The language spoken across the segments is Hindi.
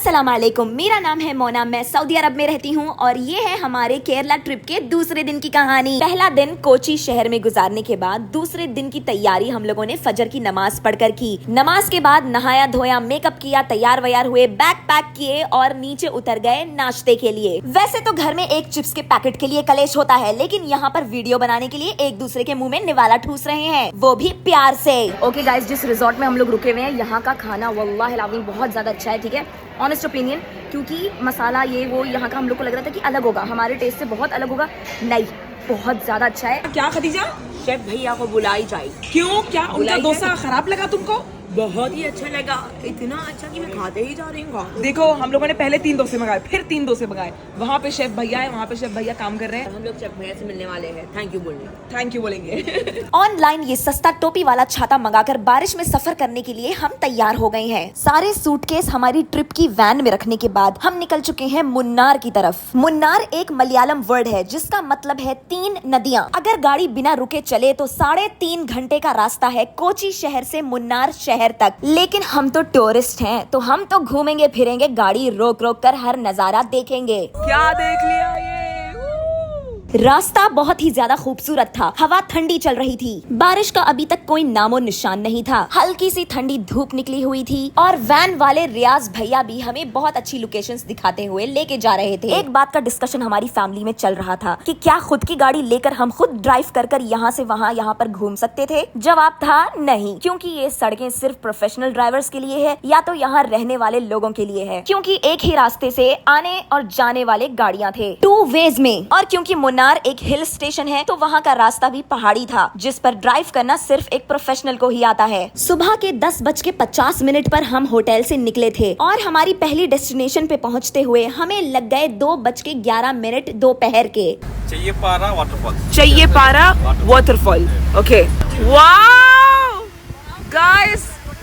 अस्सलाम वालेकुम, मेरा नाम है मोना। मैं सऊदी अरब में रहती हूँ और ये है हमारे केरला ट्रिप के दूसरे दिन की कहानी। पहला दिन कोची शहर में गुजारने के बाद दूसरे दिन की तैयारी हम लोगों ने फजर की नमाज पढ़कर की। नमाज के बाद नहाया धोया, मेकअप किया, तैयार वैयार हुए, बैग पैक किए और नीचे उतर गए नाश्ते के लिए। वैसे तो घर में एक चिप्स के पैकेट के लिए कलेश होता है, लेकिन यहाँ पर वीडियो बनाने के लिए एक दूसरे के मुँह में निवाला ठूस रहे हैं, वो भी प्यार से। ओके गाइस, जिस रिजॉर्ट में हम लोग रुके हुए हैं यहाँ का खाना वल्लाहि लाज़िम बहुत ज्यादा अच्छा है। ठीक है, ऑनेस्ट ओपिनियन, क्योंकि मसाला ये वो यहाँ का हम लोग को लग रहा था कि अलग होगा, हमारे टेस्ट से बहुत अलग होगा। नहीं, बहुत ज्यादा अच्छा है। क्या खदीजा, शेफ भैया को बुलाई जाए। क्यों, क्या उनका डोसा खराब लगा तुमको? बहुत ही अच्छा लगा, इतना अच्छा कि मैं खाते ही जा रही हूँ। देखो, हम लोगों ने पहले 3 डोसे मंगाए, फिर 3 डोसे मंगाए। वहाँ पे शेफ भैया है, वहाँ पे शेफ भैया काम कर रहे हैं। हम लोग शेफ भैया से मिलने वाले हैं, थैंक यू बोलेंगे। ऑनलाइन ये सस्ता टोपी वाला छाता मंगाकर बारिश में सफर करने के लिए हम तैयार हो गए हैं। सारे सूटकेस हमारी ट्रिप की वैन में रखने के बाद हम निकल चुके हैं मुन्नार की तरफ। मुन्नार एक मलयालम वर्ड है जिसका मतलब है 3 नदियाँ। अगर गाड़ी बिना रुके चले तो 3.5 घंटे का रास्ता है कोची शहर से मुन्नार शहर तक। लेकिन हम तो टूरिस्ट हैं, तो हम तो घूमेंगे फिरेंगे, गाड़ी रोक रोक कर हर नजारा देखेंगे। क्या देख लिया ये? रास्ता बहुत ही ज्यादा खूबसूरत था, हवा ठंडी चल रही थी, बारिश का अभी तक कोई नामो निशान नहीं था। हल्की सी ठंडी धूप निकली हुई थी और वैन वाले रियाज भैया भी हमें बहुत अच्छी लोकेशंस दिखाते हुए लेके जा रहे थे। एक बात का डिस्कशन हमारी फैमिली में चल रहा था कि क्या खुद की गाड़ी लेकर हम खुद ड्राइव कर यहाँ से वहाँ यहाँ पर घूम सकते थे। जवाब था नहीं, क्योंकि ये सड़कें सिर्फ प्रोफेशनल ड्राइवर्स के लिए है या तो यहाँ रहने वाले लोगों के लिए है, क्योंकि एक ही रास्ते से आने और जाने वाले गाड़ियाँ थे 2 वेज में। और क्योंकि मुन्नार एक हिल स्टेशन है तो वहाँ का रास्ता भी पहाड़ी था, जिस पर ड्राइव करना सिर्फ एक प्रोफेशनल को ही आता है। सुबह के 10:50 पर हम होटल से निकले थे और हमारी पहली डेस्टिनेशन पे पहुँचते हुए हमें लग गए 2:11 दोपहर के। चाहिए पारा वाटरफॉल। चाहिए पारा वाटरफॉल। ओके, वाओ गाइस,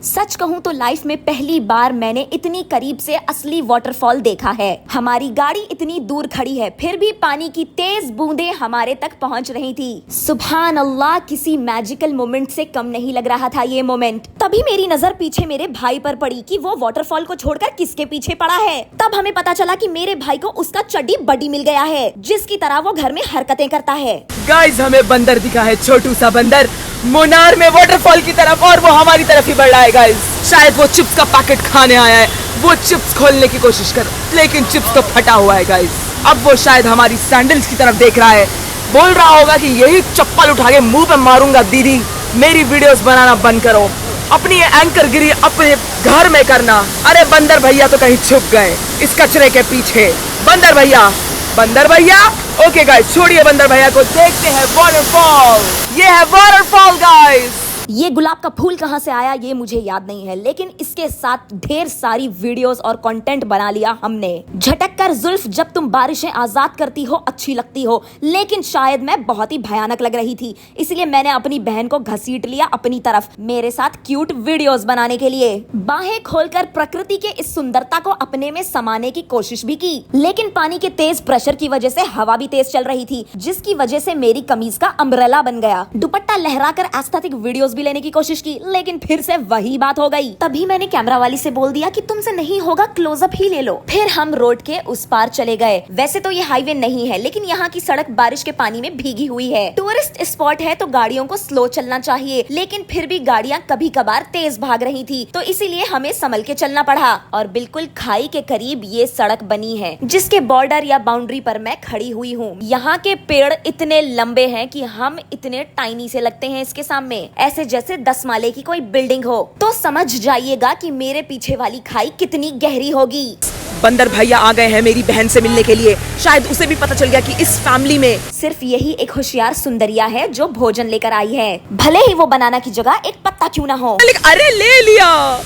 सच कहूँ तो लाइफ में पहली बार मैंने इतनी करीब से असली वाटरफॉल देखा है। हमारी गाड़ी इतनी दूर खड़ी है, फिर भी पानी की तेज बूंदें हमारे तक पहुंच रही थी। सुभान अल्लाह, किसी मैजिकल मोमेंट से कम नहीं लग रहा था ये मोमेंट। तभी मेरी नजर पीछे मेरे भाई पर पड़ी कि वो वाटरफॉल को छोड़कर किसके पीछे पड़ा है। तब हमें पता चला कि मेरे भाई को उसका चड्डी बड्डी मिल गया है, जिसकी तरह वो घर में हरकतें करता है। गाइस, हमें बंदर दिखा है, छोटू सा बंदर मुन्नार में वाटरफॉल की तरफ, और वो हमारी तरफ ही बढ़ रहा है। गाइस, शायद वो चिप्स का पैकेट खाने आया है। वो चिप्स खोलने की कोशिश कर, लेकिन चिप्स तो फटा हुआ है। गाइस, अब वो शायद हमारी सैंडल्स की तरफ देख रहा है, बोल रहा होगा कि यही चप्पल उठा के मुंह पे मारूंगा। दीदी, मेरी वीडियोस बनाना बंद करो, अपनी ये एंकरगिरी अपने घर में करना। अरे बंदर भैया तो कहीं छुप गए इस कचरे के पीछे। बंदर भैया, बंदर भैया। ओके गाइस, छोड़िए बंदर भैया को, देखते हैं वाटरफॉल। ये है वाटरफॉल गाइस। ये गुलाब का फूल कहाँ से आया ये मुझे याद नहीं है, लेकिन इसके साथ ढेर सारी वीडियोस और कंटेंट बना लिया हमने। झटक कर जुल्फ जब तुम बारिशें आजाद करती हो अच्छी लगती हो, लेकिन शायद मैं बहुत ही भयानक लग रही थी, इसलिए मैंने अपनी बहन को घसीट लिया अपनी तरफ मेरे साथ क्यूट वीडियोस बनाने के लिए। बाहें खोलकर प्रकृति के इस सुंदरता को अपने में समाने की कोशिश भी की, लेकिन पानी के तेज प्रेशर की वजह से हवा भी तेज चल रही थी, जिसकी वजह से मेरी कमीज का अम्ब्रेला बन गया। दुपट्टा लहराकर एस्थेटिक वीडियोस भी लेने की कोशिश की, लेकिन फिर से वही बात हो गई। तभी मैंने कैमरा वाली से बोल दिया कि तुमसे नहीं होगा, क्लोजअप ही ले लो। फिर हम रोड के उस पार चले गए। वैसे तो ये हाईवे नहीं है, लेकिन यहाँ की सड़क बारिश के पानी में भीगी हुई है। टूरिस्ट स्पॉट है तो गाड़ियों को स्लो चलना चाहिए, लेकिन फिर भी गाड़ियाँ कभी कभार तेज भाग रही थी, तो इसीलिए हमें संभल के चलना पड़ा। और बिल्कुल खाई के करीब ये सड़क बनी है, जिसके बॉर्डर या बाउंड्री पर मैं खड़ी हुई हूँ। यहाँ के पेड़ इतने लंबे हैं कि हम इतने टाइनी से लगते हैं इसके सामने, ऐसे जैसे 10 माले की कोई बिल्डिंग हो। तो समझ जाइएगा कि मेरे पीछे वाली खाई कितनी गहरी होगी। बंदर भैया आ गए हैं मेरी बहन से मिलने के लिए। शायद उसे भी पता चल गया कि इस फैमिली में सिर्फ यही एक होशियार सुंदरिया है जो भोजन लेकर आई है, भले ही वो बनाना की जगह एक पत्ता क्यों ना हो। अरे ले लिया।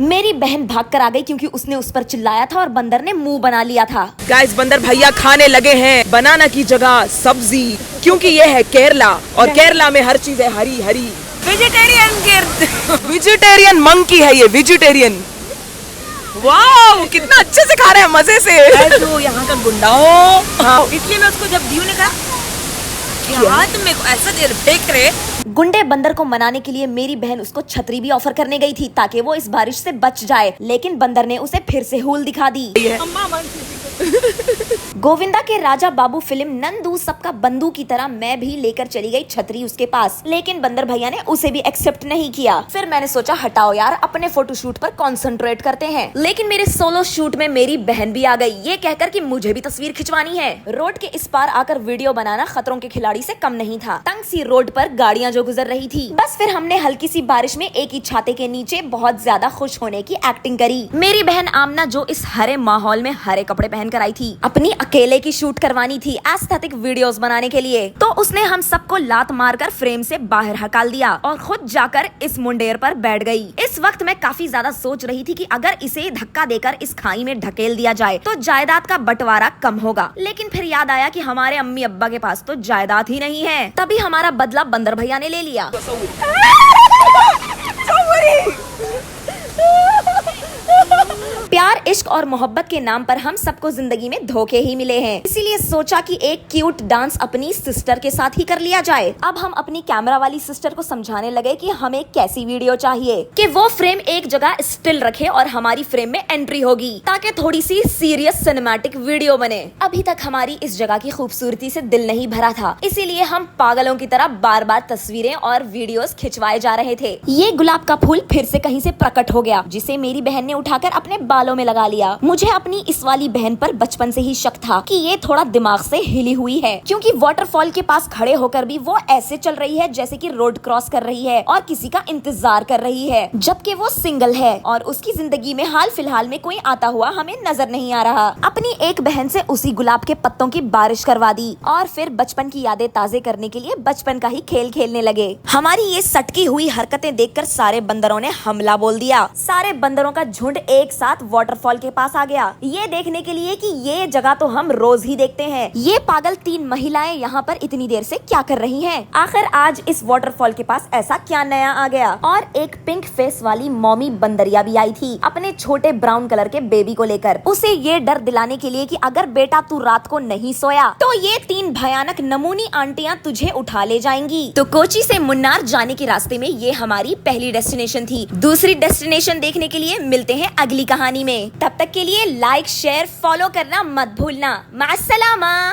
मेरी बहन भाग कर आ गई क्योंकि उसने उस पर चिल्लाया था और बंदर ने मुंह बना लिया था। गाइस, बंदर भैया खाने लगे हैं बनाना की जगह सब्जी, क्योंकि ये है केरला और केरला में हर चीज है हरी हरी। वेजिटेरियन मंकी है ये, वेजिटेरियन। वाओ, कितना अच्छे से खा रहे हैं, मजे से। तो यहाँ का गुंडा हो, इसलिए मैं उसको जब दीव ने कहा कि हाथ में ऐसा देर फेंक रहे, गुंडे बंदर को मनाने के लिए मेरी बहन उसको छतरी भी ऑफर करने गई थी ताकि वो इस बारिश से बच जाए, लेकिन बंदर ने उसे फिर से हूल दिखा दी। गोविंदा के राजा बाबू फिल्म नंदू सबका बंधु की तरह मैं भी लेकर चली गई छतरी उसके पास, लेकिन बंदर भैया ने उसे भी एक्सेप्ट नहीं किया। फिर मैंने सोचा हटाओ यार, अपने फोटोशूट पर कंसंट्रेट करते हैं। लेकिन मेरे सोलो शूट में मेरी बहन भी आ गई, ये कहकर कि मुझे भी तस्वीर खिंचवानी है। रोड के इस पार आकर वीडियो बनाना खतरों के खिलाड़ी से कम नहीं था। तंग सी रोड पर गाड़ियां जो गुजर रही थी। बस फिर हमने हल्की सी बारिश में एक ही छाते के नीचे बहुत ज्यादा खुश होने की एक्टिंग करी। मेरी बहन आमना जो इस हरे माहौल में हरे कपड़े पहन कर आई थी, अपनी अकेले की शूट करवानी थी एस्थेटिक वीडियोस बनाने के लिए, तो उसने हम सबको लात मारकर फ्रेम से बाहर हकाल दिया और खुद जाकर इस मुंडेर पर बैठ गई। इस वक्त मैं काफी ज्यादा सोच रही थी कि अगर इसे धक्का देकर इस खाई में ढकेल दिया जाए तो जायदाद का बंटवारा कम होगा, लेकिन फिर याद आया कि हमारे अम्मी अब्बा के पास तो जायदाद ही नहीं है। तभी हमारा बदला बंदर भैया ने ले लिया। प्यार, इश्क और मोहब्बत के नाम पर हम सबको जिंदगी में धोखे ही मिले हैं, इसीलिए सोचा कि एक क्यूट डांस अपनी सिस्टर के साथ ही कर लिया जाए। अब हम अपनी कैमरा वाली सिस्टर को समझाने लगे कि हमें कैसी वीडियो चाहिए कि वो फ्रेम एक जगह स्टिल रखे और हमारी फ्रेम में एंट्री होगी, ताकि थोड़ी सी सीरियस सिनेमैटिक वीडियो बने। अभी तक हमारी इस जगह की खूबसूरती से दिल नहीं भरा था, इसीलिए हम पागलों की तरह बार बार तस्वीरें और वीडियोस खिंचवाए जा रहे थे। ये गुलाब का फूल फिर से कहीं से प्रकट हो गया, जिसे मेरी बहन ने उठाकर अपने बालों में लगा लिया। मुझे अपनी इस वाली बहन पर बचपन से ही शक था कि ये थोड़ा दिमाग से हिली हुई है, क्योंकि वाटरफॉल के पास खड़े होकर भी वो ऐसे चल रही है जैसे कि रोड क्रॉस कर रही है और किसी का इंतजार कर रही है, जबकि वो सिंगल है और उसकी जिंदगी में हाल फिलहाल में कोई आता हुआ हमें नजर नहीं आ रहा। अपनी एक बहन से उसी गुलाब के पत्तों की बारिश करवा दी और फिर बचपन की यादें ताजे करने के लिए बचपन का ही खेल खेलने लगे। हमारी ये सटकी हुई हरकतें देखकर सारे बंदरों ने हमला बोल दिया। सारे बंदरों का झुंड एक साथ वाटरफॉल के पास आ गया, ये देखने के लिए कि ये जगह तो हम रोज ही देखते हैं। ये पागल 3 महिलाएं यहाँ पर इतनी देर से क्या कर रही हैं? आखिर आज इस वाटरफॉल के पास ऐसा क्या नया आ गया? और एक पिंक फेस वाली मॉमी बंदरिया भी आई थी अपने छोटे ब्राउन कलर के बेबी को लेकर, उसे ये डर दिलाने के लिए कि अगर बेटा तू रात को नहीं सोया तो ये 3 भयानक नमूनी आंटियां तुझे उठा ले जाएंगी। तो कोची से मुन्नार जाने के रास्ते में ये हमारी पहली डेस्टिनेशन थी। दूसरी डेस्टिनेशन देखने के लिए मिलते हैं अगली कहानी में। तब तक के लिए लाइक, शेयर, फॉलो करना मत भूलना। मास्सलामा।